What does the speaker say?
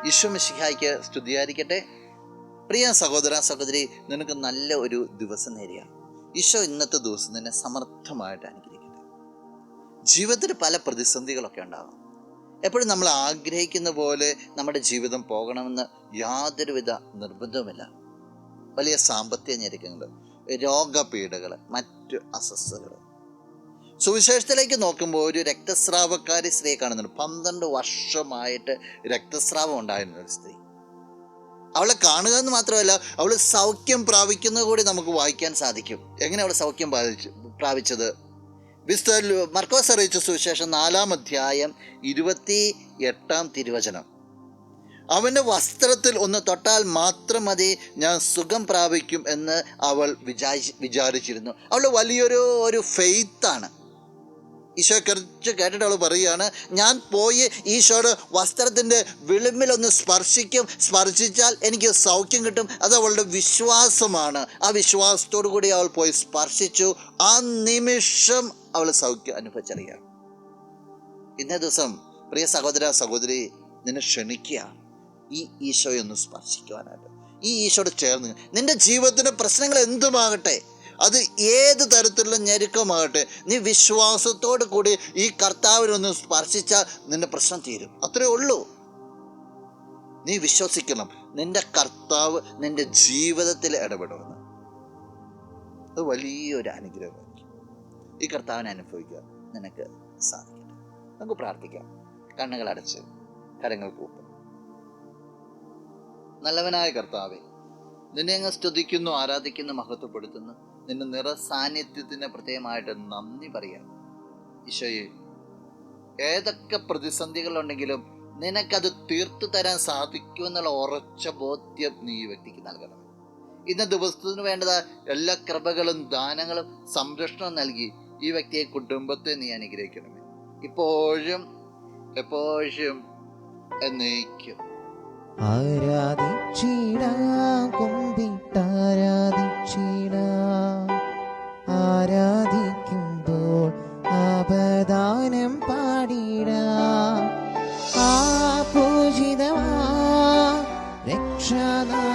ഈശോ മിശിഹായ്ക്ക് സ്തുതിയായിരിക്കട്ടെ. പ്രിയ സഹോദര സഹോദരി, നിനക്ക് നല്ല ഒരു ദിവസം നേരുക. ഈശോ ഇന്നത്തെ ദിവസം നിന്നെ സമർത്ഥമായിട്ട് അനുഗ്രഹിക്കട്ടെ. ജീവിതത്തിൽ പല പ്രതിസന്ധികളൊക്കെ ഉണ്ടാകും. എപ്പോഴും നമ്മൾ ആഗ്രഹിക്കുന്ന പോലെ നമ്മുടെ ജീവിതം പോകണമെന്ന് യാതൊരുവിധ നിർബന്ധവുമില്ല. വലിയ സാമ്പത്തിക ഞെരുക്കങ്ങൾ, രോഗപീഠകൾ, മറ്റു അസ്വസ്ഥതകൾ. സുവിശേഷത്തിലേക്ക് നോക്കുമ്പോൾ ഒരു രക്തസ്രാവക്കാരി സ്ത്രീയെ കാണുന്നുണ്ട്. 12 വർഷമായിട്ട് രക്തസ്രാവം ഉണ്ടായിരുന്ന ഒരു സ്ത്രീ. അവളെ കാണുക എന്ന് മാത്രമല്ല, അവൾ സൗഖ്യം പ്രാപിക്കുന്നത് കൂടി നമുക്ക് വായിക്കാൻ സാധിക്കും. എങ്ങനെ അവൾ സൗഖ്യം പ്രാപിച്ചത്? വിശുദ്ധ മർക്കോസ് അറിയിച്ച സുവിശേഷം 4-ാം അധ്യായം 28-ാം തിരുവചനം. അവൻ്റെ വസ്ത്രത്തിൽ ഒന്ന് തൊട്ടാൽ മാത്രം മതി, ഞാൻ സുഖം പ്രാപിക്കും എന്ന് അവൾ വിചാരിച്ചിരുന്നു. അവളുടെ വലിയൊരു ഫെയ്ത്താണ്. ഈശോയെ കുറിച്ച് കേട്ടിട്ട് അവൾ പറയുകയാണ്, ഞാൻ പോയി ഈശോയുടെ വസ്ത്രത്തിൻ്റെ വിളിമ്പിലൊന്ന് സ്പർശിച്ചാൽ എനിക്ക് സൗഖ്യം കിട്ടും. അത് അവളുടെ വിശ്വാസമാണ്. ആ വിശ്വാസത്തോടു കൂടി അവൾ പോയി സ്പർശിച്ചു. ആ നിമിഷം അവൾ സൗഖ്യം അനുഭവിച്ചറിയാം. ഇന്നേ ദിവസം പ്രിയ സഹോദര സഹോദരി, നിന്നെ ക്ഷണിക്കുക ഈ ഈശോയെ ഒന്ന് സ്പർശിക്കുവാനായിട്ട്. ഈ ഈശോയോട് ചേർന്ന് നിൻ്റെ ജീവിതത്തിൻ്റെ പ്രശ്നങ്ങൾ എന്തുമാകട്ടെ, അത് ഏത് തരത്തിലുള്ള ഞെരുക്കമാകട്ടെ, നീ വിശ്വാസത്തോടു കൂടി ഈ കർത്താവിനൊന്ന് സ്പർശിച്ചാൽ നിന്റെ പ്രശ്നം തീരും. അത്രേ ഉള്ളൂ. നീ വിശ്വസിക്കണം, നിന്റെ കർത്താവ് നിന്റെ ജീവിതത്തിൽ ഇടപെടുമെന്ന്. അത് വലിയൊരു അനുഗ്രഹമായിരിക്കും. ഈ കർത്താവിനെ അനുഭവിക്കാൻ നിനക്ക് സാധിക്കട്ടെ. നമുക്ക് പ്രാർത്ഥിക്കാം. കണ്ണുകൾ അടച്ച് കരങ്ങൾ കൂട്ടും. നല്ലവനായ കർത്താവേ, നിന്നെ അങ്ങ് സ്തുതിക്കുന്നു, ആരാധിക്കുന്നു, മഹത്വപ്പെടുത്തുന്നു. നിന്റെ നിറ സാന്നിധ്യത്തിന് പ്രത്യേകമായിട്ട് നന്ദി പറയാം. ഈശോയെ, ഏതൊക്കെ പ്രതിസന്ധികളുണ്ടെങ്കിലും നിനക്കത് തീർത്തു തരാൻ സാധിക്കുമെന്നുള്ള ഉറച്ച ബോധ്യം നീ ഈ വ്യക്തിക്ക് നൽകണം. ഇന്ന ദിവസത്തിന് വേണ്ടത് എല്ലാ കൃപകളും ദാനങ്ങളും സംരക്ഷണവും നൽകി ഈ വ്യക്തിയെ, കുടുംബത്തെ നീ അനുഗ്രഹിക്കണമേ, ഇപ്പോഴും എപ്പോഴും എന്നേക്കും. ആരാധിക്കുമ്പോൾ അപദാനം പാടിടാം. ആ പൂജിതമാ രക്ഷാനാ